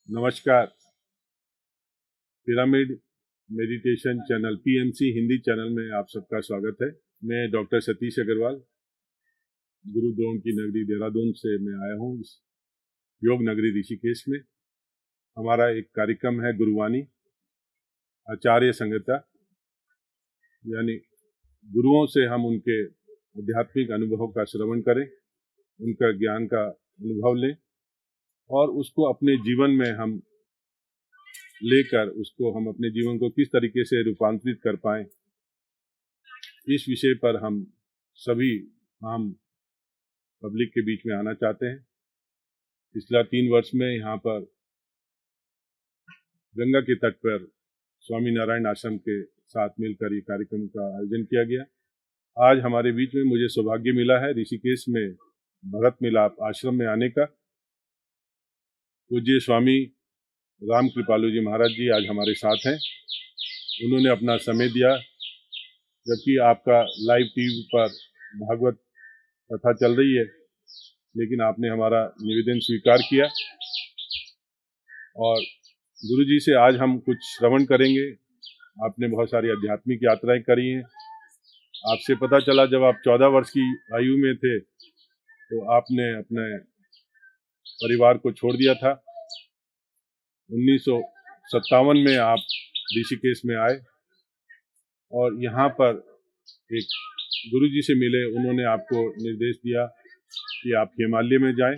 नमस्कार। Pyramid meditation channel PMC Hindi channel में आप सबका स्वागत है। मैं डॉक्टर सतीश अग्रवाल गुरु द्रोण की नगरी देहरादून से मैं आया हूँ इस योग नगरी ऋषिकेश में। हमारा एक कार्यक्रम है गुरुवाणी आचार्य संहिता, यानी गुरुओं से हम उनके आध्यात्मिक अनुभवों का श्रवण करें, उनका ज्ञान का अनुभव लें और उसको अपने जीवन में हम लेकर उसको हम अपने जीवन को किस तरीके से रूपांतरित कर पाएं, इस विषय पर हम सभी आम पब्लिक के बीच में आना चाहते हैं। पिछला 3 वर्ष में यहाँ पर गंगा के तट पर स्वामी नारायण आश्रम के साथ मिलकर ये कार्यक्रम का आयोजन किया गया। आज हमारे बीच में मुझे सौभाग्य मिला है ऋषिकेश में भरत मिलाप आश्रम में आने का। पूज्य स्वामी राम कृपालु जी महाराज जी आज हमारे साथ हैं। उन्होंने अपना समय दिया, जबकि आपका लाइव टीवी पर भागवत कथा चल रही है, लेकिन आपने हमारा निवेदन स्वीकार किया और गुरुजी से आज हम कुछ श्रवण करेंगे। आपने बहुत सारी आध्यात्मिक यात्राएं करी हैं। आपसे पता चला जब आप 14 वर्ष की आयु में थे तो आपने अपने परिवार को छोड़ दिया था। 1957 में आप ऋषिकेश में आए और यहाँ पर एक गुरुजी से मिले। उन्होंने आपको निर्देश दिया कि आप हिमालय में जाएं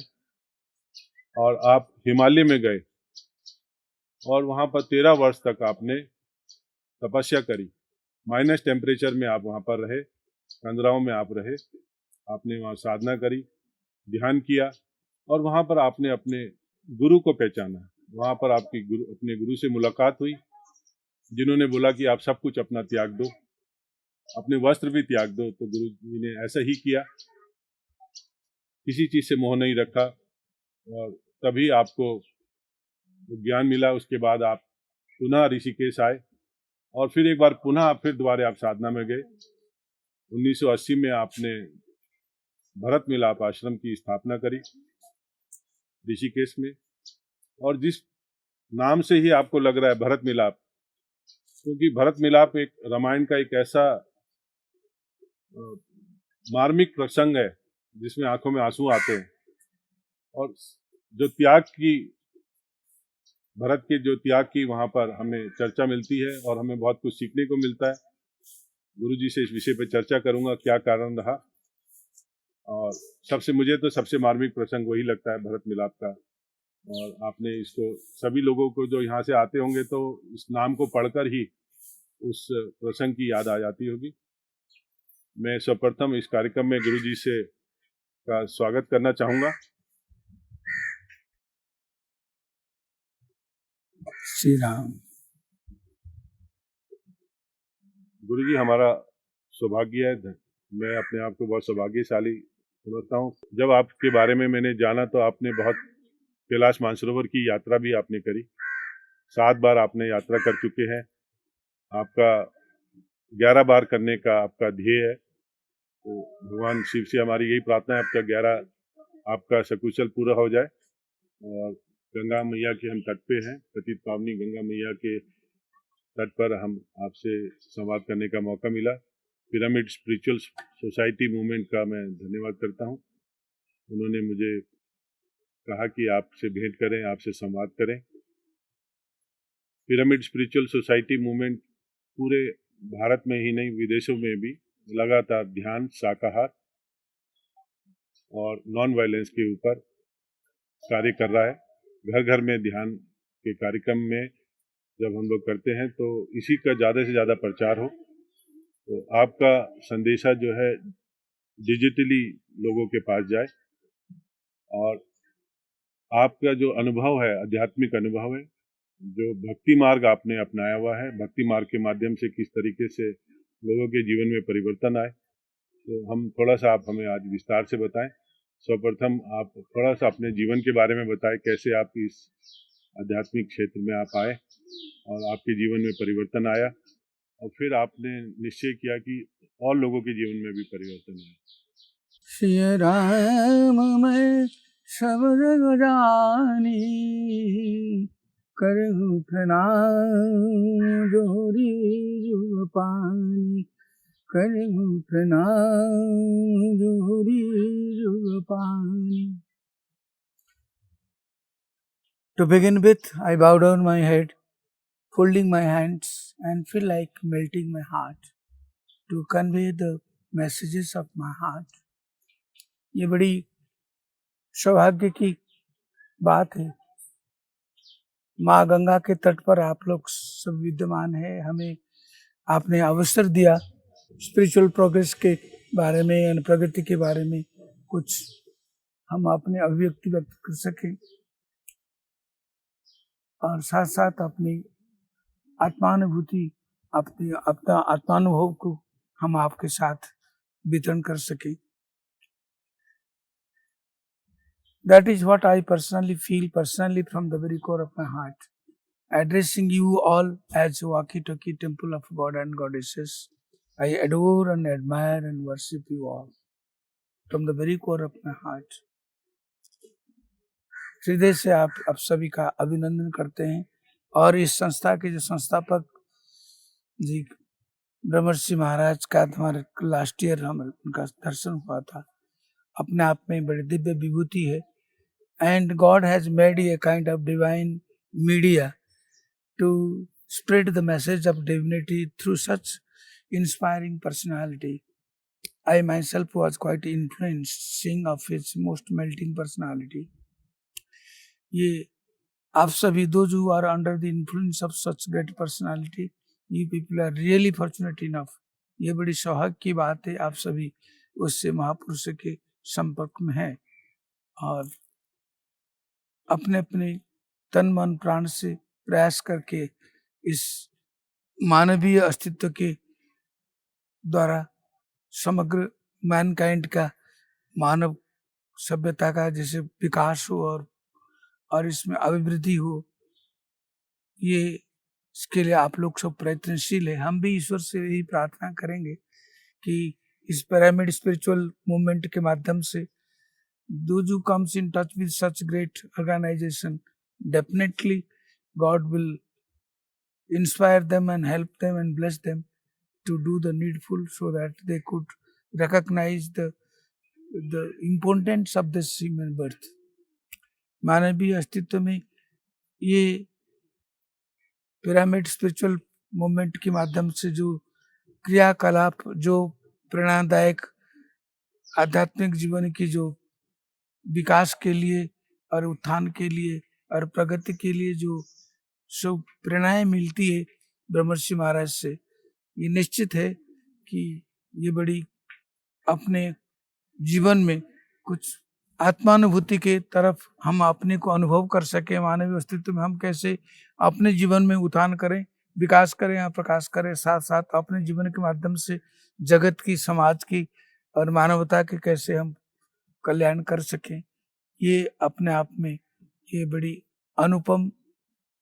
और आप हिमालय में गए और वहाँ पर 13 वर्ष तक आपने तपस्या करी। माइनस टेम्परेचर में आप वहाँ पर रहे, कंदराओं में आप रहे, आपने वहाँ साधना करी, ध्यान किया और वहाँ पर आपने अपने गुरु को पहचाना। वहाँ पर आपकी अपने गुरु से मुलाकात हुई, जिन्होंने बोला कि आप सब कुछ अपना त्याग दो, अपने वस्त्र भी त्याग दो। तो गुरु जी ने ऐसा ही किया, किसी चीज़ से मोह नहीं रखा और तभी आपको ज्ञान मिला। उसके बाद आप पुनः ऋषिकेश आए और फिर एक बार पुनः फिर दोबारा आप साधना में गए। 1980 में आपने भरत मिलाप आश्रम की स्थापना करी ऋषिकेश में, और जिस नाम से ही आपको लग रहा है भरत मिलाप, क्योंकि भरत मिलाप एक रामायण का एक ऐसा मार्मिक प्रसंग है जिसमें आंखों में आंसू आते हैं और जो त्याग की, भरत के जो त्याग की वहाँ पर हमें चर्चा मिलती है और हमें बहुत कुछ सीखने को मिलता है। गुरुजी से इस विषय पर चर्चा करूंगा, क्या कारण रहा। और मुझे तो सबसे मार्मिक प्रसंग वही लगता है भरत मिलाप का। और आपने इसको सभी लोगों को जो यहाँ से आते होंगे तो इस नाम को पढ़कर ही उस प्रसंग की याद आ जाती होगी। मैं सर्वप्रथम इस कार्यक्रम में गुरुजी से का स्वागत करना चाहूँगा। श्री राम। गुरुजी, हमारा सौभाग्य है, मैं अपने आप को बहुत सौभाग्यशाली समझता हूँ। जब आपके बारे में मैंने जाना तो आपने बहुत कैलाश मानसरोवर की यात्रा भी आपने करी, 7 बार आपने यात्रा कर चुके हैं। आपका 11 बार करने का आपका ध्येय है। तो भगवान शिव से हमारी यही प्रार्थना है आपका 11 आपका सकुशल पूरा हो जाए। और गंगा मैया के हम तट पे हैं, पतित पावनी गंगा मैया के तट पर हम आपसे संवाद करने का मौका मिला। पिरामिड स्पिरिचुअल सोसाइटी मूवमेंट का मैं धन्यवाद करता हूँ। उन्होंने मुझे कहा कि आपसे भेंट करें, आपसे संवाद करें। पिरामिड स्पिरिचुअल सोसाइटी मूवमेंट पूरे भारत में ही नहीं, विदेशों में भी लगातार ध्यान, शाकाहार और नॉन वायलेंस के ऊपर कार्य कर रहा है। घर घर में ध्यान के कार्यक्रम में जब हम लोग करते हैं तो इसी का ज़्यादा से ज़्यादा प्रचार हो, तो आपका संदेशा जो है डिजिटली लोगों के पास जाए और आपका जो अनुभव है, आध्यात्मिक अनुभव है, जो भक्ति मार्ग आपने अपनाया हुआ है, भक्ति मार्ग के माध्यम से किस तरीके से लोगों के जीवन में परिवर्तन आए, तो हम थोड़ा सा आप हमें आज विस्तार से बताएं। सर्वप्रथम आप थोड़ा सा अपने जीवन के बारे में बताएं, कैसे आप इस आध्यात्मिक क्षेत्र में आप आए और आपके जीवन में परिवर्तन आया और फिर आपने निश्चय किया कि और लोगों के जीवन में भी परिवर्तन आए। श्री राम मैं सब जग जानी, करहु प्रणाम जोरी जुग पानी, करहु प्रणाम जोरी जुग पानी. To begin with, I bow down my head, folding my hands and feel like melting my heart to convey the messages of my heart. ये बड़ी सौभाग्य की बात है. माँ गंगा के तट पर आप लोग सब विद्यमान है. हमें आपने अवसर दिया स्पिरिचुअल प्रोग्रेस के बारे में या प्रगति के बारे में कुछ हम अपने अभिव्यक्ति व्यक्त कर सकें और साथ साथ अपनी आत्मानुभूति अपना आत्मानुभव को हम आपके साथ वितरण कर सकें. That is what I personally feel from the very core of my heart. Addressing you all as walkie-talkie temple of God and goddesses, I adore and admire and worship you all from the very core of my heart. हृदय से आप सभी का अभिनंदन करते हैं और इस संस्था के जो संस्थापक जी ब्रह्मर्षि महाराज का हमारे लास्ट ईयर हम उनका दर्शन हुआ था. अपने आप में बड़ी दिव्य विभूति है. And God has made a kind of divine media to spread the message of divinity through such inspiring personality. I myself was quite influenced seeing of his most melting personality. ये आप सभी those who are under the influence of such great personality, you people are really fortunate enough. ये बड़ी सौभाग्य की बात है. आप सभी उससे महापुरुष के संपर्क में हैं और अपने अपने तन मन प्राण से प्रयास करके इस मानवीय अस्तित्व के द्वारा समग्र मैनकाइंड का मानव सभ्यता का जैसे विकास हो और इसमें अभिवृद्धि हो, ये इसके लिए आप लोग सब प्रयत्नशील है. हम भी ईश्वर से यही प्रार्थना करेंगे कि इस पिरामिड स्पिरिचुअल मूवमेंट के माध्यम से those who comes in touch with such great organization, definitely God will inspire them and help them and bless them to do the needful so that they could recognize the importance of this human birth. मानवीय अस्तित्व में ये pyramid spiritual movement के माध्यम से जो क्रियाकलाप, जो प्रेरणादायक आध्यात्मिक जीवन की जो विकास के लिए और उत्थान के लिए और प्रगति के लिए जो सब प्रेरणाएं मिलती है ब्रह्मर्षि महाराज से, ये निश्चित है कि ये बड़ी अपने जीवन में कुछ आत्मानुभूति के तरफ हम अपने को अनुभव कर सके. मानवीय अस्तित्व में हम कैसे अपने जीवन में उत्थान करें, विकास करें या प्रकाश करें, साथ साथ अपने जीवन के माध्यम से जगत की, समाज की और मानवता के कैसे हम कल्याण कर सकें. ये अपने आप में ये बड़ी अनुपम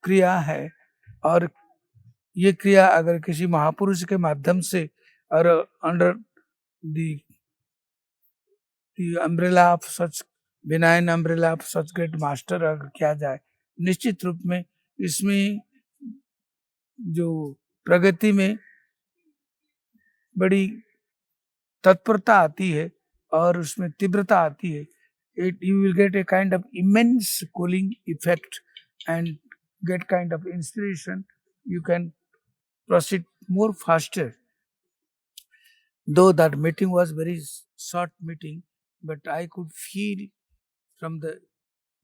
क्रिया है और ये क्रिया अगर किसी महापुरुष के माध्यम से और under the umbrella of such benign umbrella of such great master अगर किया जाए, निश्चित रूप में इसमें जो प्रगति में बड़ी तत्परता आती है और उसमें तीव्रता आती है. You will get a kind of immense cooling effect and get kind of inspiration. You can proceed more faster. Though that meeting was very short meeting, but I could feel from the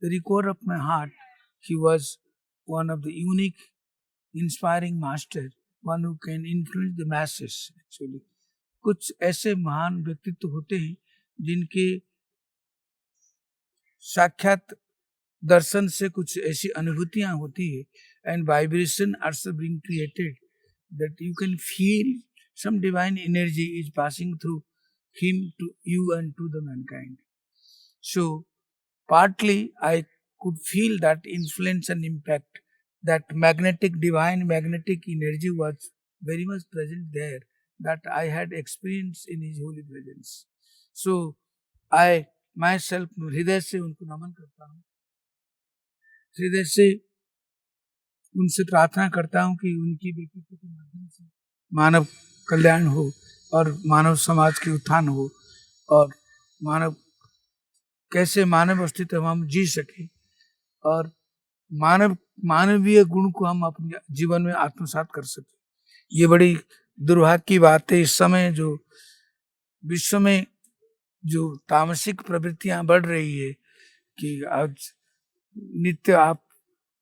very core of my heart, he was one of the unique, inspiring master, one who can influence the masses actually. कुछ ऐसे महान व्यक्तित्व होते हैं जिनके साक्षात दर्शन से कुछ ऐसी अनुभूतियां होती है and vibration also being created that you can feel some divine energy is passing through him to you and to the mankind. So partly I could feel that influence and impact, that divine magnetic energy was very much present there that I had experienced in his holy presence. So I myself हृदय से उनको नमन करता हूँ, हृदय से उनसे प्रार्थना करता हूँ कि उनकी व्यक्तित्व के माध्यम से मानव कल्याण हो और मानव समाज के उत्थान हो और मानव कैसे मानव अस्तित्व हम जी सके और मानवीय गुण को हम अपने जीवन में आत्मसात कर सके। ये बड़ी दुर्भाग्य की बात है इस समय जो विश्व में जो तामसिक प्रवृत्तियां बढ़ रही है कि आज नित्य आप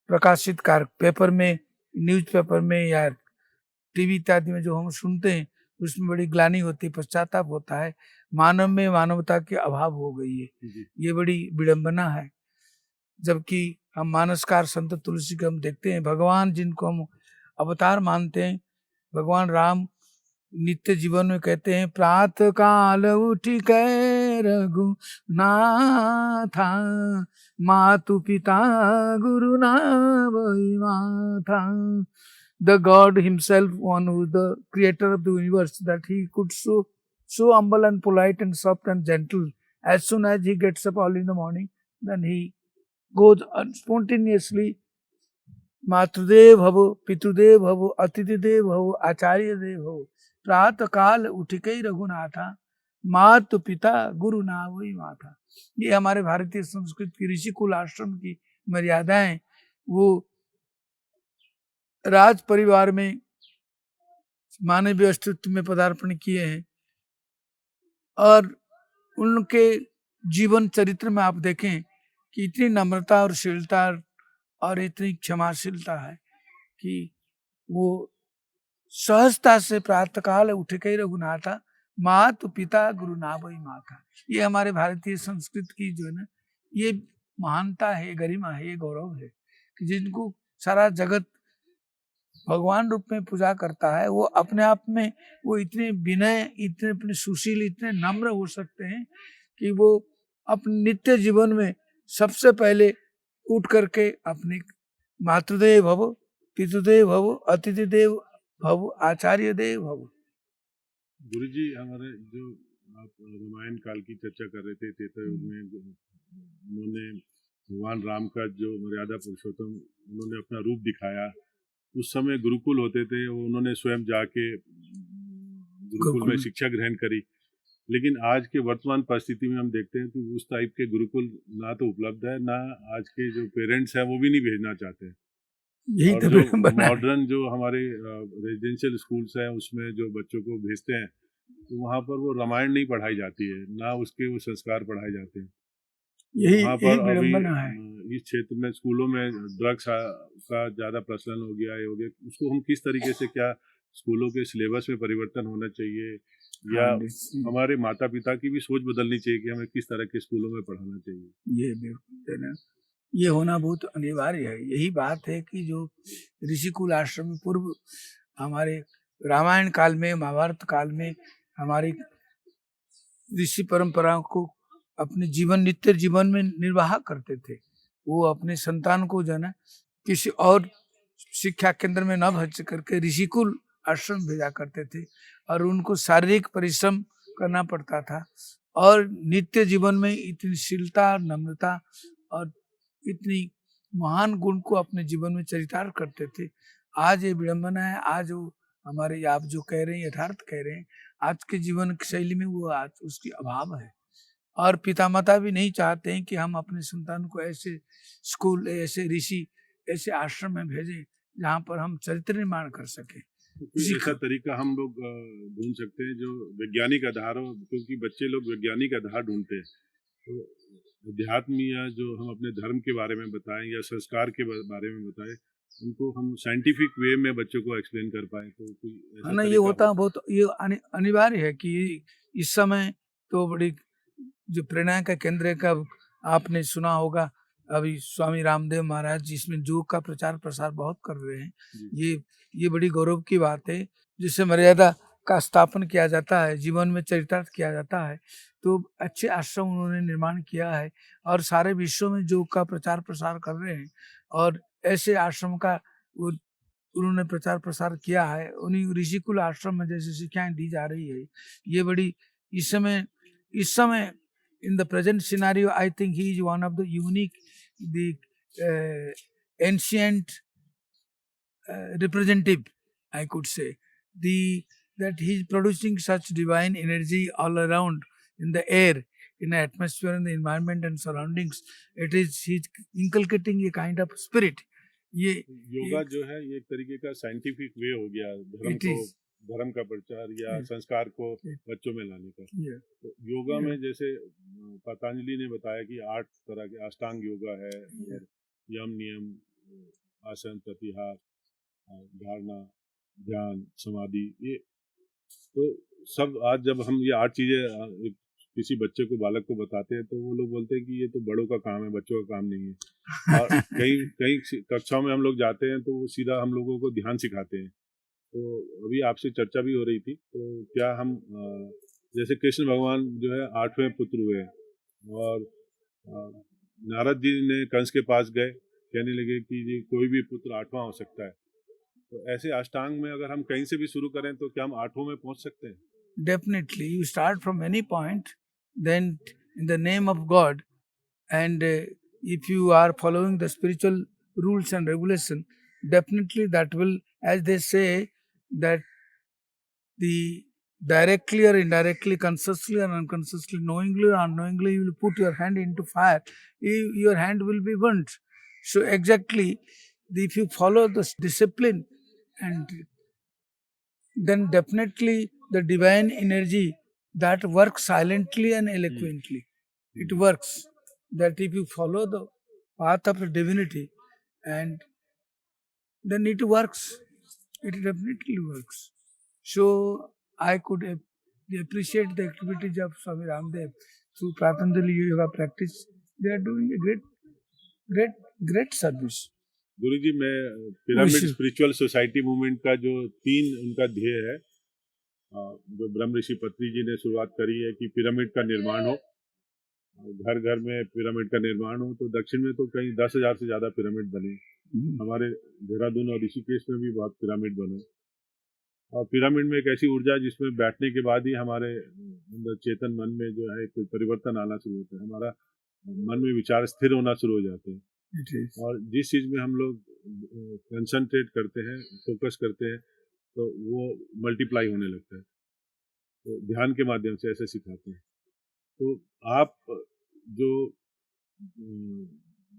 प्रकाशित पेपर में, न्यूज़पेपर में या टीवी इत्यादि में जो हम सुनते हैं उसमें बड़ी ग्लानि होती है, पश्चाताप होता है, मानव में मानवता के अभाव हो गई है। ये बड़ी विडंबना है। जबकि हम मानसकार संत तुलसी के हम देखते हैं, भगवान जिनको हम अवतार मानते हैं, भगवान राम नित्य जीवन में कहते हैं प्रातः काल उठी कै रघुनाथा मातु पिता गुरु नावई माथा। The God himself, one who is the creator of the universe, that he could so humble and polite and soft and gentle. As soon as he gets up early in the morning, then he goes spontaneously, मातृदेव भवो पितृदेव भवो अतिथिदेव भवो आचार्य देव भवो प्रातः काल उठिकै रघुनाथा मातु पिता गुरु नावई माथा। ये हमारे भारतीय संस्कृति की ऋषि कुल आश्रम की मर्यादाएं, वो राज परिवार में मानवीय अस्तित्व में पदार्पण किए हैं और उनके जीवन चरित्र में आप देखें कि इतनी नम्रता और शीलता और इतनी क्षमाशीलता है कि वो सहजता से प्रातःकाल उठ के रघुनाथा मातु पिता गुरु नावई माता। ये हमारे भारतीय संस्कृति की जो है ना, ये महानता है, गरिमा है, ये गौरव है कि जिनको सारा जगत भगवान रूप में पूजा करता है, वो अपने आप में वो इतने विनय, इतने अपने सुशील, इतने नम्र हो सकते हैं कि वो अपने नित्य जीवन में सबसे पहले उठ करके अपने मातृदेव भव पितृदेव भव अतिथिदेव भव आचार्य देव भव। गुरुजी, हमारे जो आप रामायण काल की चर्चा कर रहे थे, त्रेता युग में उन्होंने भगवान राम का जो मर्यादा पुरुषोत्तम उन्होंने अपना रूप दिखाया, उस समय गुरुकुल होते थे, उन्होंने स्वयं जाके गुरुकुल में शिक्षा ग्रहण करी। लेकिन आज के वर्तमान परिस्थिति में हम देखते हैं कि उस टाइप के गुरुकुल ना तो उपलब्ध है, ना आज के जो पेरेंट्स हैं वो भी नहीं भेजना चाहते। यही और जो मॉडर्न जो हमारे रेजिडेंशियल स्कूल्स हैं उसमें जो बच्चों को भेजते हैं तो वहाँ पर वो रामायण नहीं पढ़ाई जाती है, ना उसके वो संस्कार पढ़ाए जाते हैं। वहाँ पर अभी इस क्षेत्र में स्कूलों में ड्रग्स का ज़्यादा प्रचलन हो गया है, उसको हम किस तरीके से, क्या स्कूलों के सिलेबस में परिवर्तन होना चाहिए या हमारे माता पिता की भी सोच बदलनी चाहिए कि हमें किस तरह के स्कूलों में पढ़ाना चाहिए? ये होना बहुत अनिवार्य है। यही बात है कि जो ऋषिकुल आश्रम में पूर्व हमारे रामायण काल में, महाभारत काल में हमारी ऋषि परंपराओं को अपने नित्य जीवन में निर्वाह करते थे। वो अपने संतान को जो है ना किसी और शिक्षा केंद्र में न भेज करके ऋषिकुल आश्रम भेजा करते थे और उनको शारीरिक परिश्रम करना पड़ता था और नित्य जीवन में इतनी शीलता, नम्रता और इतनी महान गुण को अपने जीवन में चरितार्थ करते थे। आज ये विडंबना है, आज वो हमारे आप जो कह रहे हैं यथार्थ कह रहे हैं, आज के जीवन शैली में वो आज उसकी अभाव है और पिता माता भी नहीं चाहते हैं कि हम अपने संतान को ऐसे स्कूल, ऐसे ऋषि, ऐसे आश्रम में भेजें जहाँ पर हम चरित्र निर्माण कर सकें। ऐसा तरीका हम लोग ढूंढ सकते हैं जो वैज्ञानिक आधार हो, क्योंकि बच्चे लोग वैज्ञानिक आधार ढूंढते हैं। तो अध्यात्म या जो हम अपने धर्म के बारे में बताएं या संस्कार के बारे में बताएं, उनको हम साइंटिफिक वे में बच्चों को एक्सप्लेन कर पाए तो कोई हाँ ना, ये होता बहुत, ये अनिवार्य है कि इस समय तो बड़ी जो प्रेरणा का केंद्र है का आपने सुना होगा, अभी स्वामी रामदेव महाराज जिसमें योग का प्रचार प्रसार बहुत कर रहे हैं। ये बड़ी गौरव की बात है, जिससे मर्यादा का स्थापन किया जाता है, जीवन में चरितार्थ किया जाता है। तो अच्छे आश्रम उन्होंने निर्माण किया है और सारे विश्व में योग का प्रचार प्रसार कर रहे हैं और ऐसे आश्रम का उन्होंने प्रचार प्रसार किया है। उन्हीं ऋषिकुल आश्रम में जैसे शिक्षाएं दी जा रही है, ये बड़ी इस समय in the present scenario, I think he is one of the unique, the ancient representative, I could say. That he is producing such divine energy all around in the air, in the atmosphere, in the environment and surroundings. It is he's inculcating a kind of spirit. ये योगा जो है ये एक तरीके का scientific way हो गया धर्म का प्रचार या संस्कार को बच्चों में लाने का। तो योगा में जैसे पतंजलि ने बताया कि 8 तरह के अष्टांग योगा है, यम नियम, आसन, प्रत्याहार, धारणा, ध्यान, समाधि, ये तो सब आज जब हम ये 8 चीजें किसी बच्चे को, बालक को बताते हैं तो वो लोग बोलते हैं कि ये तो बड़ों का काम है, बच्चों का काम नहीं है। और कई कक्षाओं में हम लोग जाते हैं तो वो सीधा हम लोगों को ध्यान सिखाते हैं। तो अभी आपसे चर्चा भी हो रही थी, तो क्या हम जैसे कृष्ण भगवान जो है 8वें पुत्र हुए और नारद जी ने कंस के पास गए, कहने लगे कि जी कोई भी पुत्र 8वां हो सकता है। तो ऐसे अष्टांग में अगर हम कहीं से भी शुरू करें तो क्या हम 8वें में पहुंच सकते हैं? Definitely, you start from any point, then in the name of God, and if you are following the spiritual rules and regulation, definitely that will, as they say, that the directly or indirectly, consciously or unconsciously, knowingly or unknowingly, you will put your hand into fire, your hand will be burnt. So exactly, if you follow this discipline, and then definitely the divine energy that works silently and eloquently. It works. That if you follow the path of divinity, and then it works. It definitely works. So I could appreciate the activities of Swami Ramdev through Patanjali Yoga practice. They are doing a great service. गुरु जी, मैं pyramid spiritual society movement का जो 3 उनका ध्येय है, जो ब्रह्म ऋषि पत्री जी ने शुरुआत करी है कि पिरामिड का निर्माण हो, घर घर में पिरामिड का निर्माण हो। तो दक्षिण में तो कहीं 10,000 से ज्यादा पिरामिड बने, हमारे देहरादून और ऋषिकेश में भी बहुत पिरामिड बने। और पिरामिड में एक ऐसी ऊर्जा जिसमें बैठने के बाद ही हमारे अंदर चेतन मन में जो है कोई परिवर्तन आना शुरू होता है, हमारा मन में विचार स्थिर होना शुरू हो जाते हैं। और जिस चीज में हम लोग कंसंट्रेट करते हैं, फोकस करते हैं, तो वो मल्टीप्लाई होने लगता है। तो ध्यान के माध्यम से ऐसे सिखाते हैं। तो आप जो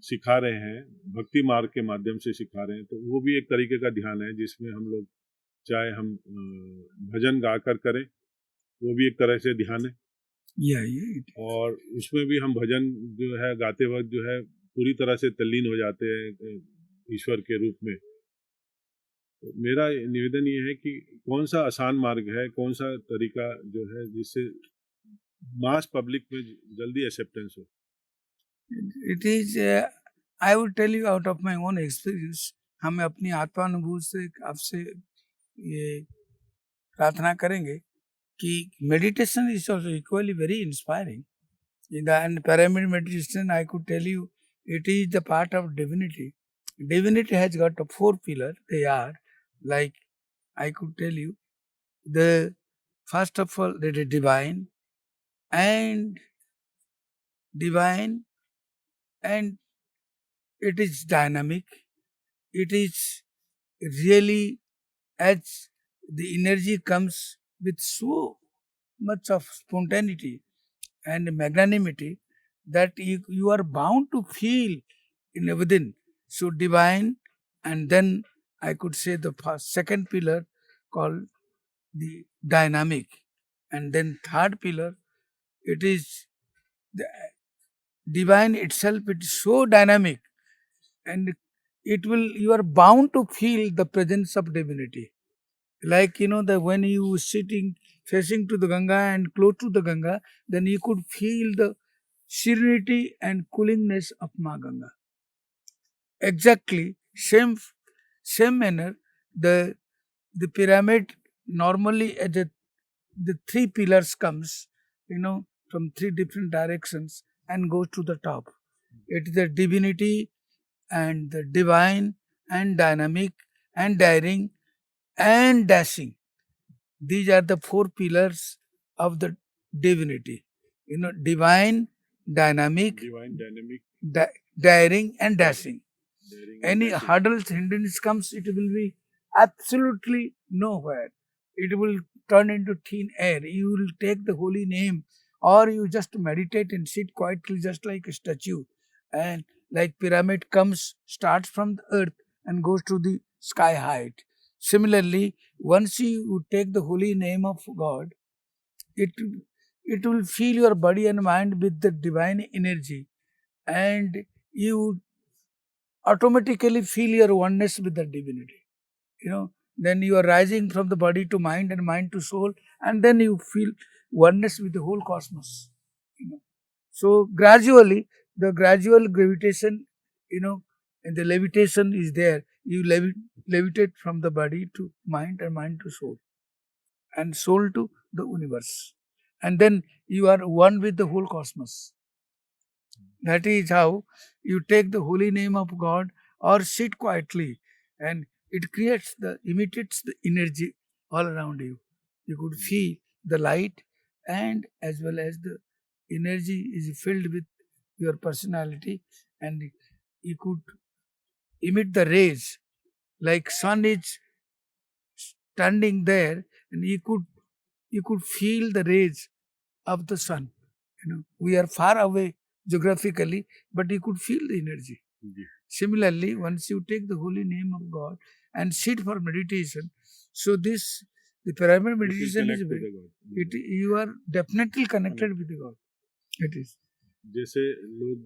सिखा रहे हैं भक्ति मार्ग के माध्यम से सिखा रहे हैं, तो वो भी एक तरीके का ध्यान है जिसमें हम लोग चाहे हम भजन गाकर करें, वो भी एक तरह से ध्यान है। और उसमें भी हम भजन जो है गाते वक्त जो है पूरी तरह से तल्लीन हो जाते हैं ईश्वर के रूप में। तो मेरा निवेदन ये है कि कौन सा आसान मार्ग है, कौन सा तरीका जो है जिससे मास पब्लिक में जल्दी एक्सेप्टेंस हो? It is I would tell you out of my own experience. हम अपनी आत्मानुभूति से आपसे ये प्रार्थना करेंगे कि meditation is also equally very inspiring. In the pyramid meditation, I could tell you, it is the part of divinity. Divinity has got 4 pillars. They are like, I could tell you, the first of all, it is divine, and it is dynamic. It is really, as the energy comes with so much of spontaneity and magnanimity that you are bound to feel in within. So divine, and then I could say the second pillar called the dynamic, and then third pillar, it is the divine itself. It is so dynamic, and you are bound to feel the presence of divinity. Like, that when you sitting facing to the Ganga and close to the Ganga, then you could feel the serenity and coolingness of Ma Ganga. Exactly same manner, the pyramid normally the 3 pillars comes, from 3 different directions and goes to the top. It is the divinity and the divine and dynamic and daring and dashing. These are the 4 pillars of the divinity. Divine, dynamic, daring and dashing. Any hurdles, hindrance comes, it will be absolutely nowhere. It will turn into thin air. You will take the holy name, or you just meditate and sit quietly just like a statue. And like pyramid starts from the earth and goes to the sky height. Similarly, once you take the holy name of God, it will fill your body and mind with the divine energy, and you automatically feel your oneness with the divinity. Then you are rising from the body to mind and mind to soul, and then you feel oneness with the whole cosmos. So gradually, the gradual gravitation, and the levitation is there. You levitate from the body to mind and mind to soul, and soul to the universe. And then you are one with the whole cosmos. That is how you take the holy name of God or sit quietly, and it imitates the energy all around you. You could feel the light, and as well as the energy is filled with your personality, and you could emit the rays like sun is standing there, and you could feel the rays of the sun. We are far away geographically, but you could feel the energy. Similarly, once you take the holy name of God and sit for meditation, so the pyramid meditation is you are definitely connected with the God. It is. जैसे लोग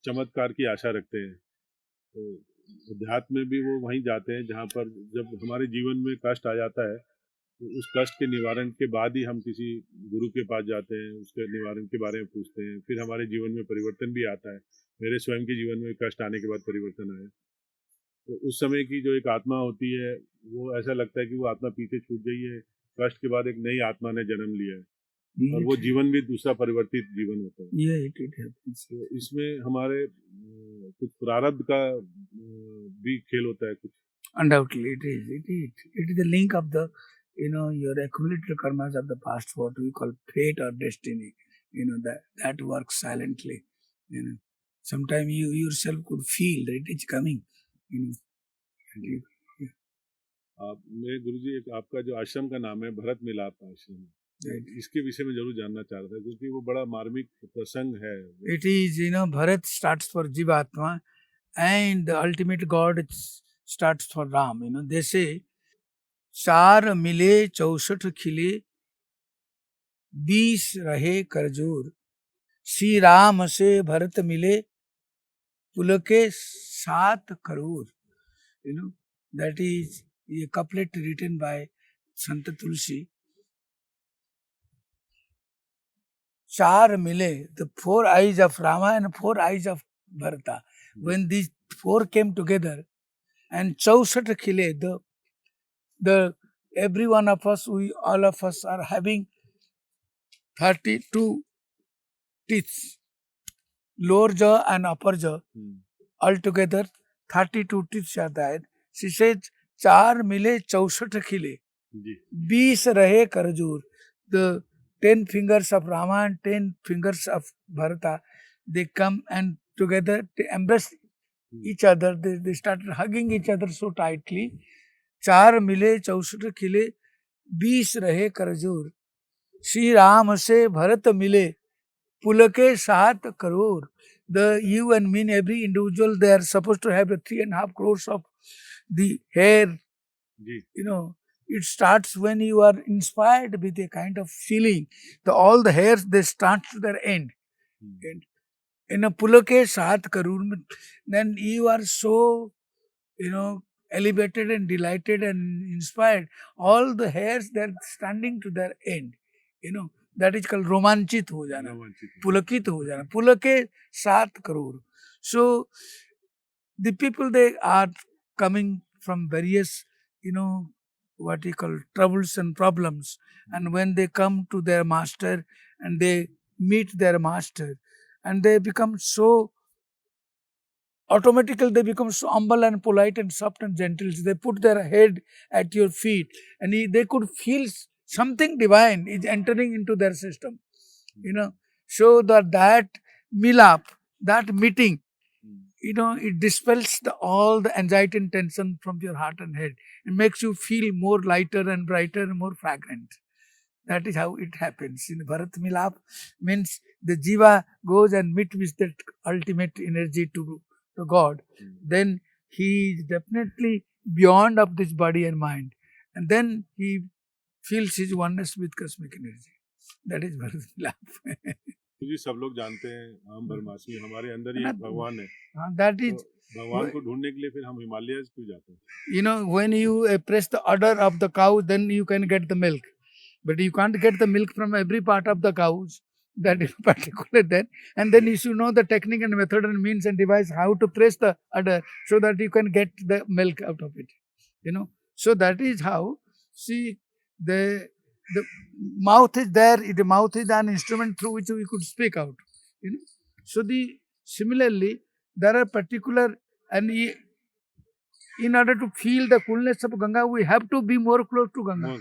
चमत्कार की आशा रखते हैं, तो अध्यात्म में भी वो वहीं जाते हैं जहाँ पर जब हमारे जीवन में कष्ट आ जाता है, तो उस कष्ट के निवारण के बाद ही हम किसी गुरु के पास जाते हैं, उसके निवारण के बारे में पूछते हैं, फिर हमारे जीवन में परिवर्तन भी आता है। मेरे स्वयं के जीवन में कष्ट आने के बाद परिवर्तन आया, तो उस समय की जो एक आत्मा होती है, वो ऐसा लगता है कि वो आत्मा पीछे छूट गई है, कष्ट के बाद एक नई आत्मा ने जन्म लिया है, और वो जीवन भी दूसरा परिवर्तित जीवन होता है। तो इसमें हमारे कुछ प्रारब्ध का भी खेल होता है कुछ। Undoubtedly, it is the link of the your accumulated karmas of the past, what we call fate or destiny. That works silently. Sometimes you yourself could feel that it is coming. मैं गुरुजी, एक आपका जो आश्रम का नाम है भरत मिलाप आश्रम, इसके विषय में जरूर जानना चाह रहा था, क्योंकि वो बड़ा मार्मिक प्रसंग है। It is, Bharat starts for Jivatma, and the ultimate God starts for Ram. They say, 4 मिले 64 खिले 20 रहे करजोर, श्री राम से भरत मिले पुलके 7 crore. That is a couplet written by Sant Tulsi. 4 मिले, the 4 eyes of Rama and 4 eyes of Bharata. When these 4 came together, and 64 khile, the every one of us, all of us are having 32 teeth, lower jaw and upper jaw. Altogether 32 teeth are there. She says, 4 मिले 64 खिले, 20 रहे करजोर. The 10 fingers of Rama and 10 fingers of Bharata, they come and together they embrace each other. They start hugging each other so tightly. 4 मिले 64 खिले 20 रहे करजोर, श्री राम से भरत मिले पुलके 7 crore. The you and me, every individual, they are supposed to have 3.5 crores of the hair. It starts when you are inspired with a kind of feeling. All the hairs, they start to their end. In a pulake 7 karur, then you are so, elevated and delighted and inspired. All the hairs, they are standing to their end. That is called romanchit ho jana, pulakit ho jana, pulake 7 crore. So the people, they are coming from various, what you call troubles and problems. And when they come to their master and they meet their master, and they become so automatically, they become so humble and polite and soft and gentle. They put their head at your feet, and they could feel something divine is entering into their system. So that milap, that meeting, it dispels all the anxiety and tension from your heart and head. It makes you feel more lighter and brighter and more fragrant. That is how it happens. In Bharat Milap means the Jiva goes and meet with that ultimate energy to God. Then he is definitely beyond of this body and mind. And then he feels his oneness with cosmic energy. That is Bharat Milap. जी सब लोग जानते हैं हम ब्रह्मास्मि हमारे अंदर ही एक भगवान है. That is, भगवान को ढूंढने के लिए फिर हम हिमालय क्यों जाते हैं? you know, when you press the udder of the cow, then you can get the milk. But you can't get the milk from every part of the cows. That is particular then. And then you should know the technique and method and means and device how to press the udder so that you can get the milk out of it. You know. So that is how, see, the mouth is there. The mouth is an instrument through which we could speak out. You know. So similarly, there are particular, and in order to feel the coolness of Ganga, we have to be more close to Ganga.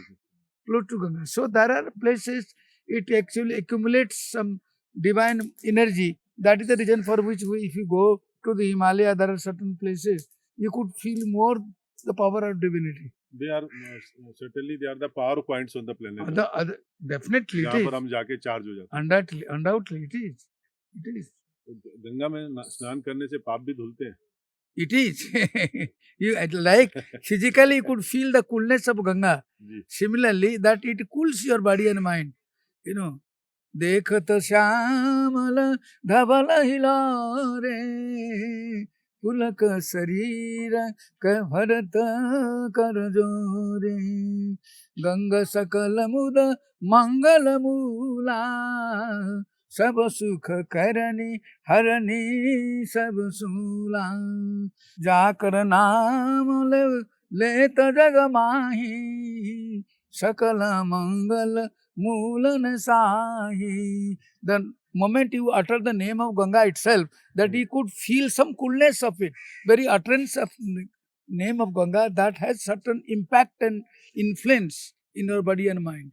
Close to Ganga. So there are places it actually accumulates some divine energy. That is the reason for which if you go to the Himalaya, there are certain places you could feel more the power of divinity. They are certainly they are the power points on the planet. Definitely it is. जहाँ पर हम जाके charge हो जाते हैं. Undoubtedly it is. It is. Ganga में स्नान करने से पाप भी धुलते हैं. It is. You like physically you could feel the coolness of Ganga. Similarly, that it cools your body and mind. You know, देखत श्यामल धवल हिलारे पुलक शरीर भरत कर जोरे गंग सकल मुद मंगल मूला सब सुख करनी हरनी सब सूला जाकर नाम लेत जग माही सकल मंगल मूलन साही. The moment you utter the name of Ganga itself, that you could feel some coolness of it. Very utterance of name of Ganga, that has certain impact and influence in your body and mind.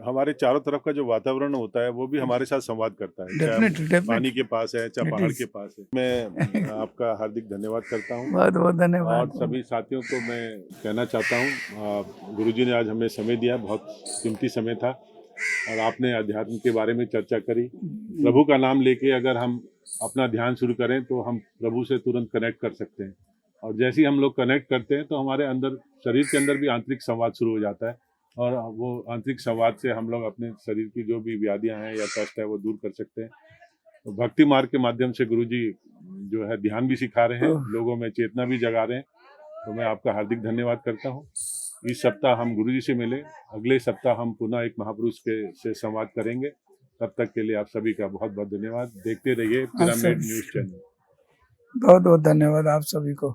हमारे चारों तरफ का जो वातावरण होता है वो भी हमारे साथ संवाद करता है. Definitely. पानी के पास है, चाहे पहाड़ के पास है. मैं आपका हार्दिक धन्यवाद करता हूँ. बहुत बहुत धन्यवाद. और सभी साथियों को मैं कहना चाहता हूँ, गुरुजी ने आज हमें समय दिया, बहुत कीमती समय था और आपने अध्यात्म के बारे में चर्चा करी. प्रभु का नाम लेके अगर हम अपना ध्यान शुरू करें तो हम प्रभु से तुरंत कनेक्ट कर सकते हैं और जैसे ही हम लोग कनेक्ट करते हैं तो हमारे अंदर शरीर के अंदर भी आंतरिक संवाद शुरू हो जाता है और वो आंतरिक संवाद से हम लोग अपने शरीर की जो भी व्याधियां हैं या कष्ट है वो दूर कर सकते हैं. तो भक्ति मार्ग के माध्यम से गुरुजी जो है ध्यान भी सिखा रहे हैं, लोगों में चेतना भी जगा रहे हैं. तो मैं आपका हार्दिक धन्यवाद करता हूँ. इस सप्ताह हम गुरुजी से मिले, अगले सप्ताह हम पुनः एक महापुरुष से संवाद करेंगे. तब तक के लिए आप सभी का बहुत बहुत धन्यवाद. देखते रहिए पिरामिड न्यूज चैनल. बहुत बहुत धन्यवाद आप सभी को.